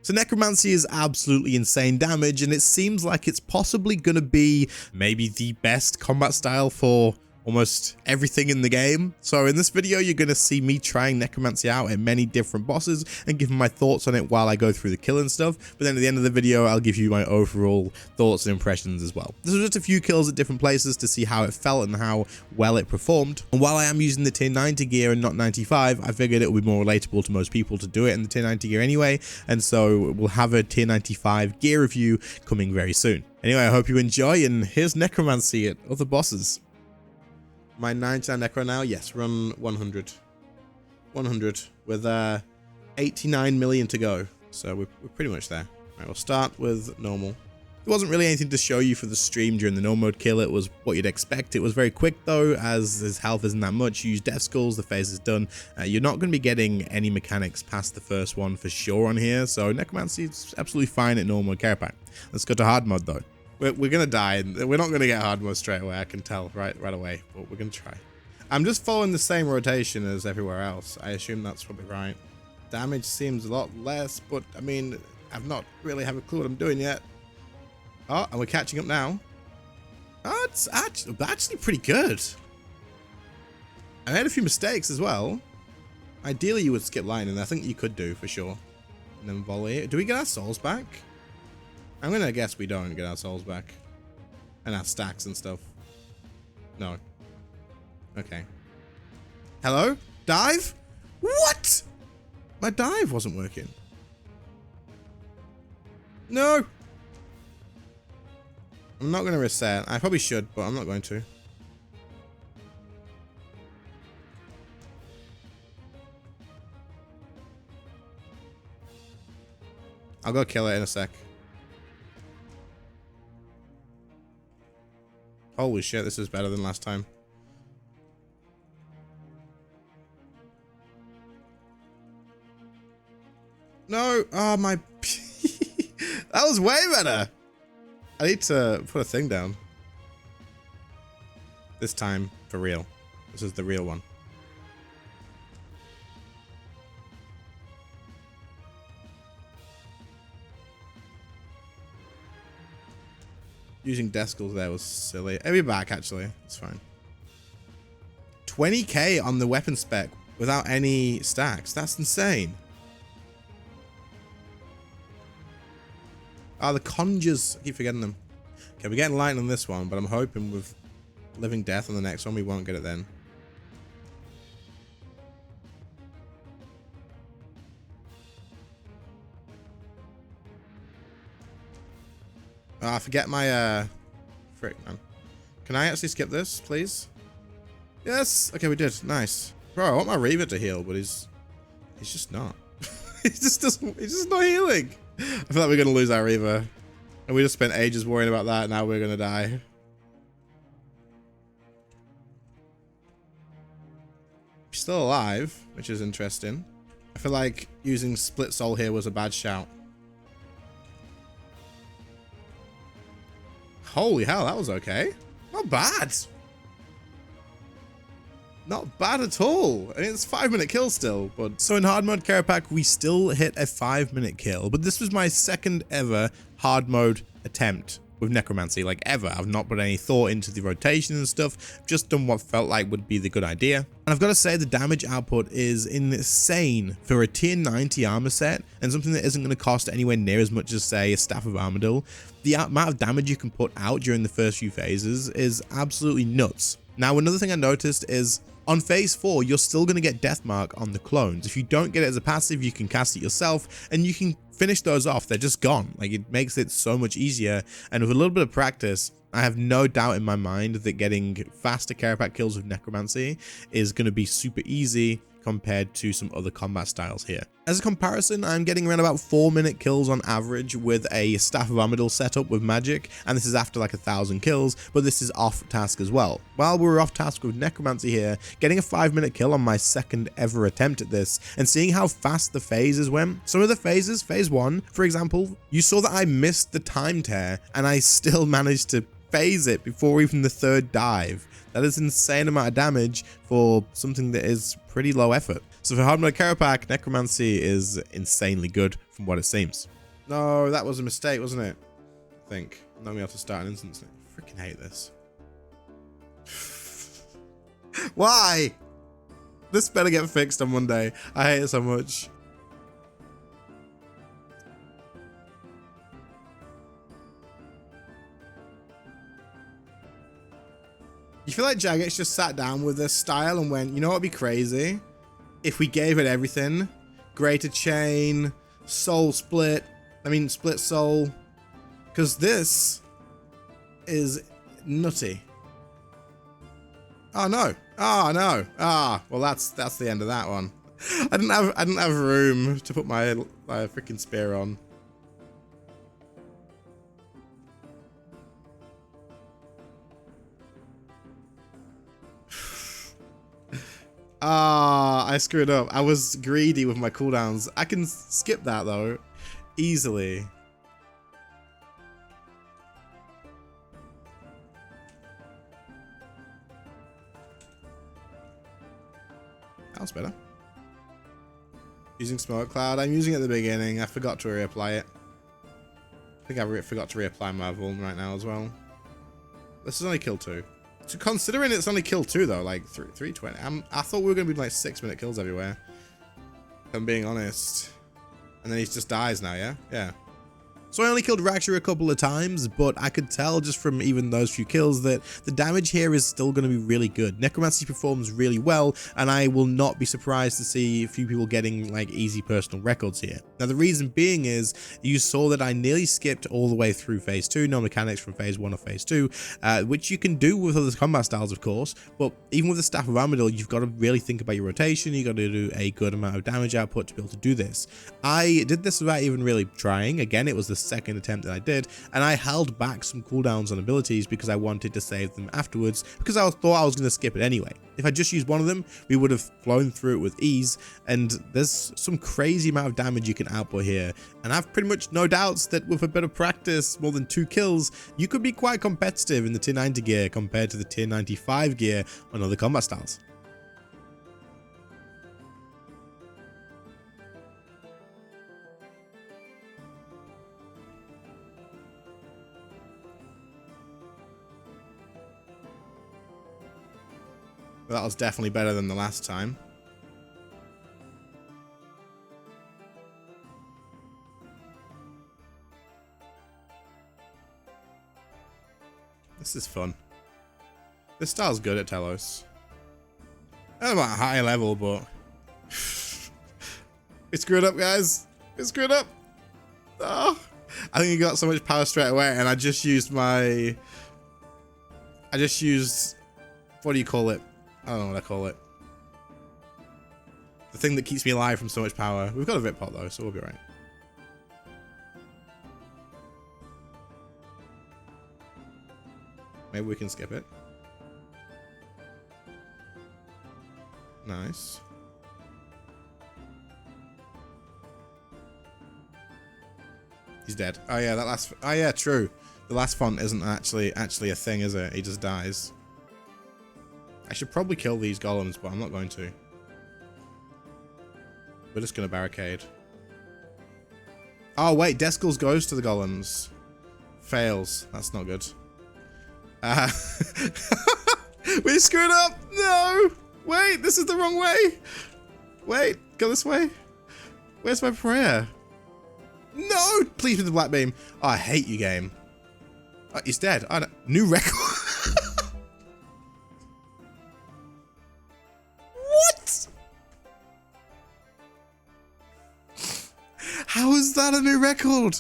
So Necromancy is absolutely insane damage, and it seems like it's possibly going to be maybe the best combat style for almost everything in the game. So in this video, you're going to see me trying Necromancy out at many different bosses and giving my thoughts on it while I go through the kill and stuff. But then at the end of the video, I'll give you my overall thoughts and impressions as well. This was just a few kills at different places to see how it felt and how well it performed. And while I am using the tier 90 gear and not 95, I figured it would be more relatable to most people to do it in the tier 90 gear anyway. And so we'll have a tier 95 gear review coming very soon. Anyway, I hope you enjoy, and here's Necromancy at other bosses. My 9-star Necro now? Yes, run 100. 100 with 89 million to go. So we're pretty much there. All right, we'll start with normal. There wasn't really anything to show you for the stream during the normal mode kill. It was what you'd expect. It was very quick though, as his health isn't that much. You use death skulls, the phase is done. You're not going to be getting any mechanics past the first one for sure on here. So Necromancy is absolutely fine at normal mode Kerapac. Let's go to hard mode though. We're going to die. We're not going to get hard mode straight away. I can tell right away, but we're going to try. I'm just following the same rotation as everywhere else. I assume that's probably right. Damage seems a lot less, but I mean, I've not really have a clue what I'm doing yet. Oh, and we're catching up now. Oh, it's actually pretty good. I made a few mistakes as well. Ideally, you would skip line, and I think you could do for sure. And then volley. Do we get our souls back? I'm gonna guess we don't get our souls back. And our stacks and stuff. No. Okay. Hello? Dive? What? My dive wasn't working. No. I'm not gonna reset. I probably should, but I'm not going to. I'll go kill it in a sec. Holy shit, this is better than last time. No! Oh, my... That was way better! I need to put a thing down. This time, for real. This is the real one. Using death skulls there was silly. I'll be back, actually. It's fine. 20k on the weapon spec without any stacks. That's insane. Ah, the conjures. I keep forgetting them. Okay, we're getting light on this one, but I'm hoping with living death on the next one, we won't get it then. Oh, I forget my, frick, man. Can I actually skip this, please? Yes! Okay, we did. Nice. Bro, I want my Reaver to heal, but he's just not. He's just not healing. I feel like we're gonna lose our Reaver. And we just spent ages worrying about that, now we're gonna die. He's still alive, which is interesting. I feel like using Split Soul here was a bad shout. Holy hell, that was okay. Not bad. Not bad at all. I mean, it's a 5-minute kill still, but... So in hard mode Kerapac, we still hit a 5-minute kill, but this was my second ever hard mode attempt with Necromancy, like ever. I've not put any thought into the rotation and stuff, just done what felt like would be the good idea. And I've got to say the damage output is insane for a tier 90 armor set and something that isn't going to cost anywhere near as much as, say, a Staff of Armadyl. The amount of damage you can put out during the first few phases is absolutely nuts. Now, another thing I noticed is on phase 4, you're still going to get Deathmark on the clones. If you don't get it as a passive, you can cast it yourself and you can finish those off. They're just gone. Like, it makes it so much easier. And with a little bit of practice, I have no doubt in my mind that getting faster Kerapac kills with Necromancy is going to be super easy compared to some other combat styles here. As a comparison, I'm getting around about 4-minute kills on average with a Staff of Armadyl setup with magic, and this is after like 1,000 kills, but this is off task as well. While we're off task with Necromancy here, getting a 5-minute kill on my second ever attempt at this, and seeing how fast the phases went. Some of the phases, phase 1, for example, you saw that I missed the time tear, and I still managed to phase it before even the third dive. That is an insane amount of damage for something that is pretty low effort. So for hard mode Kerapac, Necromancy is insanely good from what it seems. No, that was a mistake, wasn't it? I think. I'm not going to be able to start an instance. I freaking hate this. Why? This better get fixed on Monday. I hate it so much. You feel like Jagex just sat down with this style and went, you know what would be crazy? If we gave it everything. Greater Chain, Soul Split. I mean, Split Soul. Because this is nutty. Oh no. Oh no. Ah, well that's the end of that one. I didn't have room to put my freaking spear on. Ah, I screwed up. I was greedy with my cooldowns. I can skip that though, easily. That was better. Using Smoke Cloud. I'm using it at the beginning. I forgot to reapply it. I think I forgot to reapply my Vuln right now as well. This is only kill 2. So considering it's only kill 2 though, like 320. I thought we were going to be like 6-minute kills everywhere. If I'm being honest. And then he just dies now, yeah? Yeah. So I only killed Raksha a couple of times, but I could tell just from even those few kills that the damage here is still going to be really good. Necromancy performs really well, and I will not be surprised to see a few people getting like easy personal records here. Now the reason being is you saw that I nearly skipped all the way through phase 2, no mechanics from phase 1 or phase 2, which you can do with other combat styles of course, but even with the Staff of Armadyl, you've got to really think about your rotation, you've got to do a good amount of damage output to be able to do this. I did this without even really trying. Again, it was the second attempt that I did, and I held back some cooldowns on abilities because I wanted to save them afterwards, because I thought I was going to skip it anyway. If I just used one of them, we would have flown through it with ease, and there's some crazy amount of damage you can output here, and I've pretty much no doubts that with a bit of practice, more than 2 kills, you could be quite competitive in the tier 90 gear compared to the tier 95 gear on other combat styles. That was definitely better than the last time. This is fun. This style's good at Telos. I don't know about high level, but we screwed up, guys. We screwed up. Oh, I think he got so much power straight away, and I just used my. What do you call it? I don't know what I call it. The thing that keeps me alive from so much power. We've got a Vit pot though, so we'll be right. Maybe we can skip it. Nice. He's dead. Oh yeah, that last. Oh yeah, true. The last font isn't actually a thing, is it? He just dies. I should probably kill these golems, but I'm not going to. We're just going to barricade. Oh, wait. Deskul's goes to the golems. Fails. That's not good. We screwed up. No. Wait, this is the wrong way. Wait, go this way. Where's my prayer? No. Please with the black beam. Oh, I hate you, game. Oh, he's dead. I don't. New record. How is that a new record?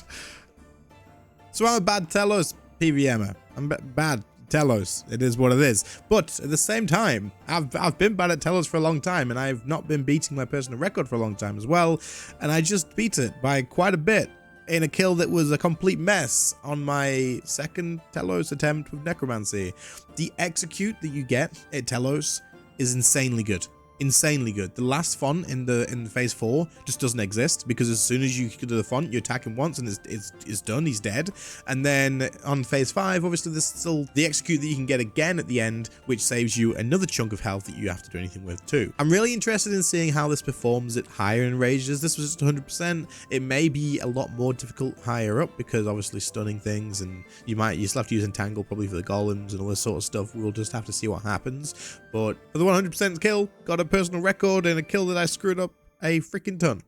So I'm a bad Telos PVMer. I'm bad Telos. It is what it is. But at the same time, I've been bad at Telos for a long time, and I've not been beating my personal record for a long time as well. And I just beat it by quite a bit in a kill that was a complete mess on my second Telos attempt with Necromancy. The execute that you get at Telos is insanely good. insanely good. The last font in the phase 4 just doesn't exist, because as soon as you do the font, you attack him once and it's done, he's dead. And then on phase 5, obviously there's still the execute that you can get again at the end, which saves you another chunk of health that you have to do anything with too. I'm really interested in seeing how this performs at higher enrages. This was just 100%. It may be a lot more difficult higher up, because obviously stunning things, and you still have to use entangle probably for the golems and all this sort of stuff. We'll just have to see what happens. But for the 100% kill, got a personal record and a kill that I screwed up a freaking ton.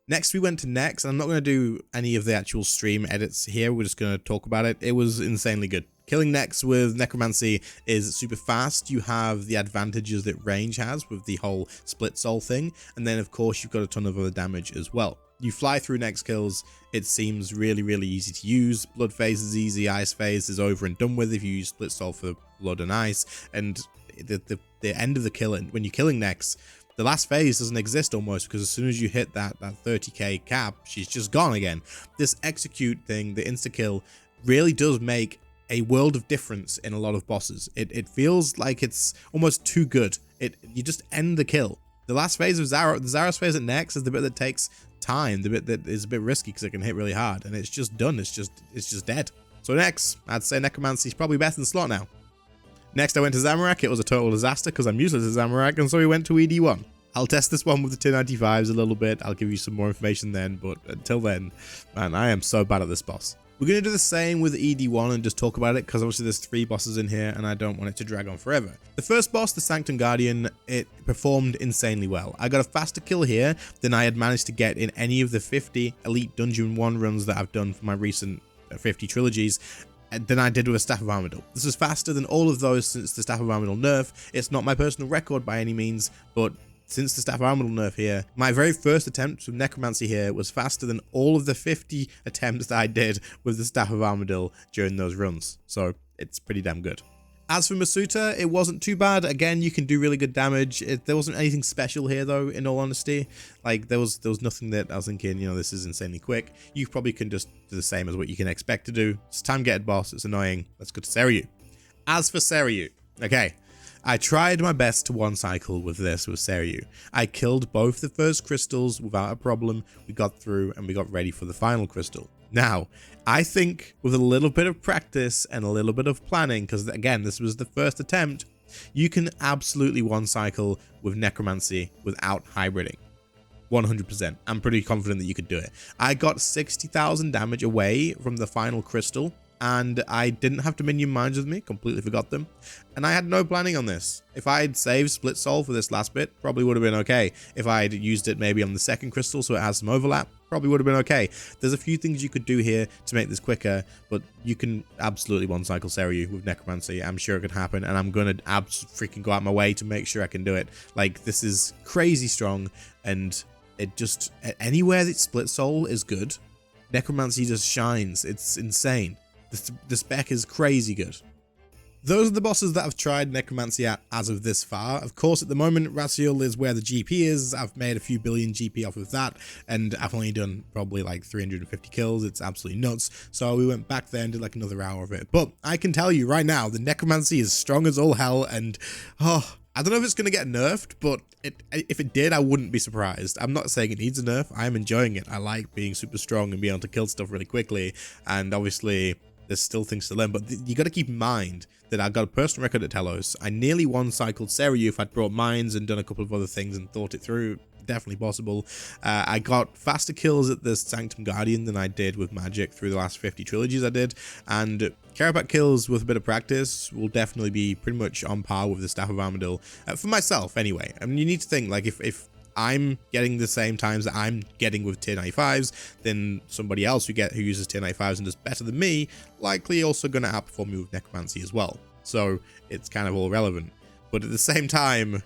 Next we went to Nex. I'm not going to do any of the actual stream edits here, we're just going to talk about it. It was insanely good. Killing Nex with Necromancy is super fast. You have the advantages that range has with the whole split soul thing, and then of course you've got a ton of other damage as well. You fly through Nex kills, it seems really easy to use. Blood phase is easy, ice phase is over and done with if you use split soul for blood and ice, and the end of the kill, when you're killing Nex, the last phase doesn't exist almost, because as soon as you hit that 30k cap, she's just gone again. This execute thing, the insta kill, really does make a world of difference in a lot of bosses. It feels like it's almost too good. You just end the kill. The last phase of Zamorak, the Zamorak phase at Nex, is the bit that takes time, the bit that is a bit risky because it can hit really hard, and it's just done. It's just dead. So next, I'd say Necromancy is probably better than Slot now. Next, I went to Zamorak. It was a total disaster because I'm useless at Zamorak, and so we went to ED1. I'll test this one with the 295s a little bit. I'll give you some more information then, but until then, man, I am so bad at this boss. We're going to do the same with ED1 and just talk about it, because obviously there's 3 bosses in here and I don't want it to drag on forever. The first boss, the Sanctum Guardian, it performed insanely well. I got a faster kill here than I had managed to get in any of the 50 Elite Dungeon 1 runs that I've done for my recent 50 trilogies than I did with a Staff of Armadyl. This is faster than all of those since the Staff of Armadyl nerf. It's not my personal record by any means, but since the Staff of Armadyl nerf here, my very first attempt with Necromancy here was faster than all of the 50 attempts that I did with the Staff of Armadyl during those runs. So it's pretty damn good. As for Masuta, it wasn't too bad. Again, you can do really good damage. There wasn't anything special here though, in all honesty. Like there was nothing that I was thinking, you know, this is insanely quick. You probably can just do the same as what you can expect to do. It's time getting boss, it's annoying. Let's go to Seiryu. As for Seiryu, okay. I tried my best to one cycle with this with Seiryu. I killed both the first crystals without a problem. We got through and we got ready for the final crystal. Now, I think with a little bit of practice and a little bit of planning, because again, this was the first attempt, you can absolutely one cycle with Necromancy without hybriding. 100%. I'm pretty confident that you could do it. I got 60,000 damage away from the final crystal, and I didn't have to minion mines with me, completely forgot them, and I had no planning on this. If I had saved Split Soul for this last bit, probably would have been okay. If I had used it maybe on the second crystal so it has some overlap, probably would have been okay. There's a few things you could do here to make this quicker, but you can absolutely one cycle Seiryu with Necromancy. I'm sure it could happen, and I'm gonna freaking go out my way to make sure I can do it. Like, this is crazy strong, and it just, anywhere that Split Soul is good, Necromancy just shines. It's insane. The spec is crazy good. Those are the bosses that I've tried Necromancy at as of this far. Of course, at the moment, Raksha is where the GP is. I've made a few billion GP off of that, and I've only done probably like 350 kills. It's absolutely nuts. So we went back there and did like another hour of it. But I can tell you right now, the Necromancy is strong as all hell, and I don't know if it's going to get nerfed, but if it did, I wouldn't be surprised. I'm not saying it needs a nerf. I'm enjoying it. I like being super strong and being able to kill stuff really quickly, and obviously there's still things to learn, but you got to keep in mind that I got a personal record at Telos. I nearly one-cycled Seiryu if I'd brought mines and done a couple of other things and thought it through. Definitely possible. I got faster kills at the Sanctum Guardian than I did with magic through the last 50 trilogies I did, and Kerapac kills with a bit of practice will definitely be pretty much on par with the Staff of Armadyl, for myself anyway. I mean, you need to think, like, if I'm getting the same times that I'm getting with tier 95s, then somebody else who uses tier 95s and does better than me, likely also going to outperform me with Necromancy as well. So it's kind of all relevant. But at the same time,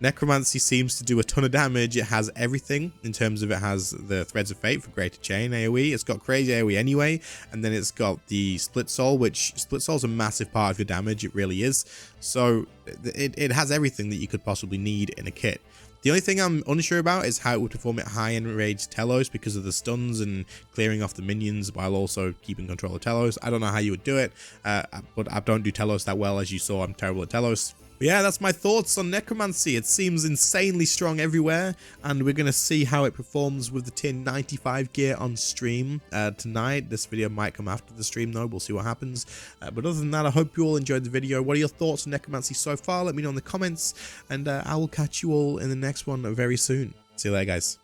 Necromancy seems to do a ton of damage. It has everything in terms of, it has the Threads of Fate for Greater Chain AoE. It's got crazy AoE anyway, and then it's got the Split Soul, which Split Soul is a massive part of your damage. It really is. So it has everything that you could possibly need in a kit. The only thing I'm unsure about is how it would perform at high enraged Telos because of the stuns and clearing off the minions while also keeping control of Telos. I don't know how you would do it, but I don't do Telos that well. As you saw, I'm terrible at Telos. But yeah, that's my thoughts on Necromancy. It seems insanely strong everywhere, and we're going to see how it performs with the tier 95 gear on stream tonight. This video might come after the stream though, we'll see what happens. But other than that, I hope you all enjoyed the video. What are your thoughts on Necromancy so far? Let me know in the comments, and I will catch you all in the next one very soon. See you later, guys.